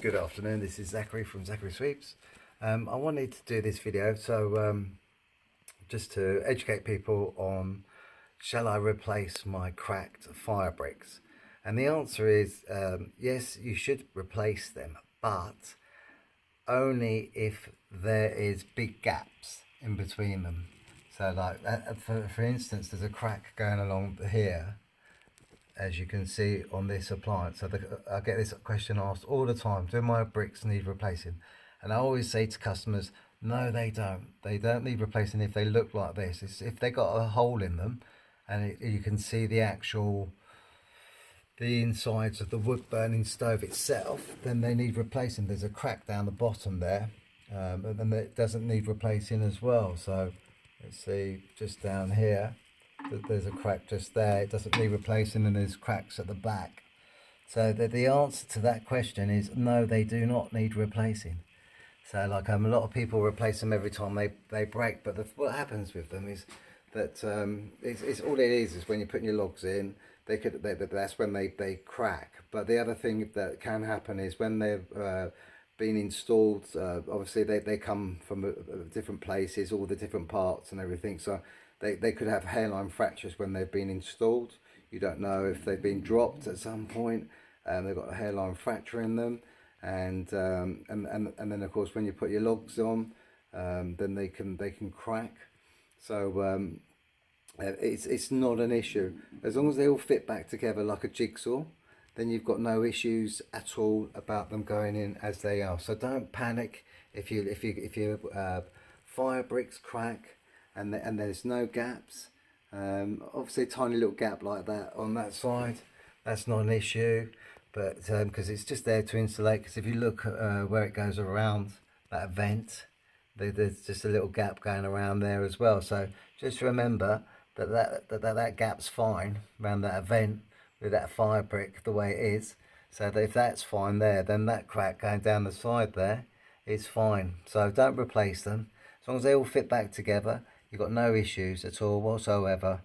Good afternoon, this is Zachary from Zachary Sweeps. I wanted to do this video just to educate people on, shall I replace my cracked Firebricks? And the answer is yes, you should replace them, but only if there is big gaps in between them. So like for instance, there's a crack going along here, as you can see on this appliance. So I get this question asked all the time: do my bricks need replacing? And I always say to customers, no, they don't. They don't need replacing if they look like this. It's if they got a hole in them, and you can see the insides of the wood burning stove itself, then they need replacing. There's a crack down the bottom there, and then it doesn't need replacing as well. So let's see, just down here, there's a crack just there. It doesn't need replacing, and there's cracks at the back. So the answer to that question is no, they do not need replacing. So like a lot of people replace them every time they break, but what happens with them is that it's all it is when you're putting your logs in, that's when they crack. But the other thing that can happen is when they've been installed, obviously they come from different places, all the different parts and everything, so they could have hairline fractures when they've been installed. You don't know if they've been dropped at some point. They've got a hairline fracture in them, and then of course when you put your logs on, then they can crack. So it's not an issue as long as they all fit back together like a jigsaw. Then you've got no issues at all about them going in as they are. So don't panic if your fire bricks crack and there's no gaps. Obviously a tiny little gap like that on that side, that's not an issue, but because it's just there to insulate. Because if you look where it goes around that vent, there's just a little gap going around there as well. So just remember that gap's fine around that vent with that fire brick the way it is. So that if that's fine there, then that crack going down the side there is fine. So don't replace them. As long as they all fit back together, you've got no issues at all whatsoever.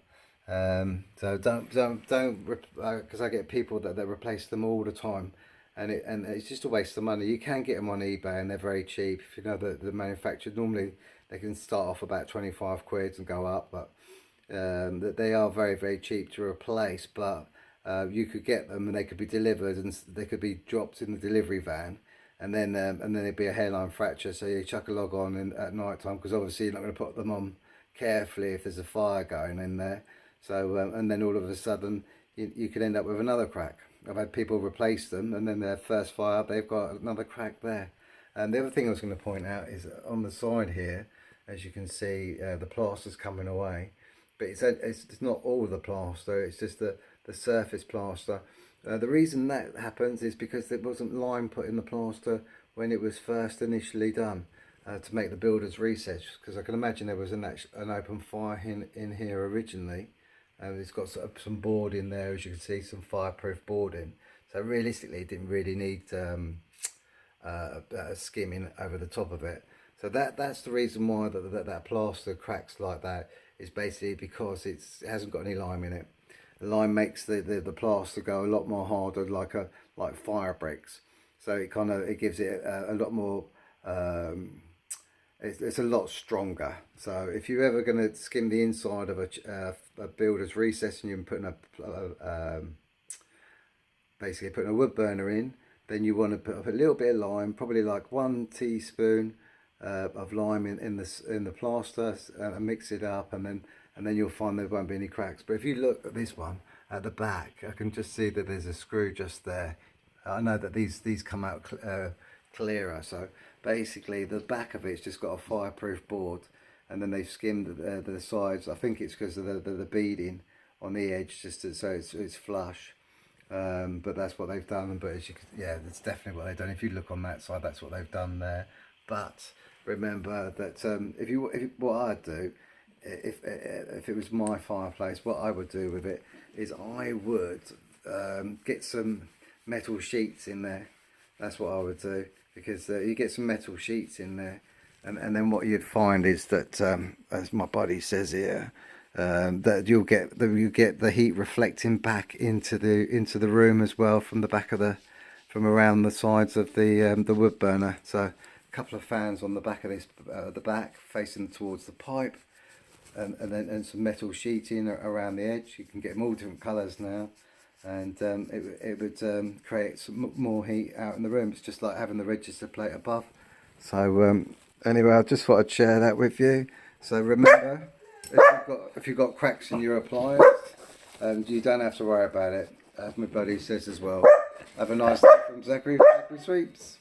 So don't because I get people that replace them all the time, and it's just a waste of money. You can get them on eBay and they're very cheap. If you know the manufacturer, normally they can start off about 25 quid and go up, but they are very cheap to replace. But you could get them and they could be delivered and they could be dropped in the delivery van, and then it'd be a hairline fracture. So you chuck a log on at night time, because obviously you're not going to put them on carefully if there's a fire going in there. So and then all of a sudden you could end up with another crack. I've had people replace them, and then their first fire up, they've got another crack there. And the other thing I was going to point out is on the side here, as you can see, the plaster's coming away, but it's not all the plaster, it's just the surface plaster. The reason that happens is because there wasn't lime put in the plaster when it was first initially done, to make the builder's recess, because I can imagine there was an open fire in here originally. It's got some board in there, as you can see, some fireproof boarding. So realistically, it didn't really need skimming over the top of it. So that's the reason why that plaster cracks like that, is basically because it hasn't got any lime in it. The lime makes the plaster go a lot more harder, like Firebricks. So it gives it a lot more. It's a lot stronger. So if you're ever going to skim the inside of a builder's recess and you're putting basically putting a wood burner in, then you want to put up a little bit of lime, probably like 1 teaspoon of lime in the plaster, and mix it up, and then you'll find there won't be any cracks. But if you look at this one at the back, I can just see that there's a screw just there. I know that these come out clearer. So basically the back of it's just got a fireproof board, and then they've skimmed the sides. I think it's because of the beading on the edge, just so it's flush. But that's what they've done. But as you can, yeah, that's definitely what they've done. If you look on that side, that's what they've done there. But remember that what I'd do, if it was my fireplace, what I would do with it is I would get some metal sheets in there. That's what I would do, because you get some metal sheets in there, and then what you'd find is that, as my buddy says here, that you get the heat reflecting back into the room as well from the back of from around the sides of the wood burner. So a couple of fans on the back of this, the back facing towards the pipe, and some metal sheeting around the edge. You can get them all different colours now, and it would create some more heat out in the room. It's just like having the register plate above. So anyway, I just thought I'd share that with you. So remember, if you've got cracks in your appliance, you don't have to worry about it. As my buddy says as well. Have a nice day from Zachary Sweeps.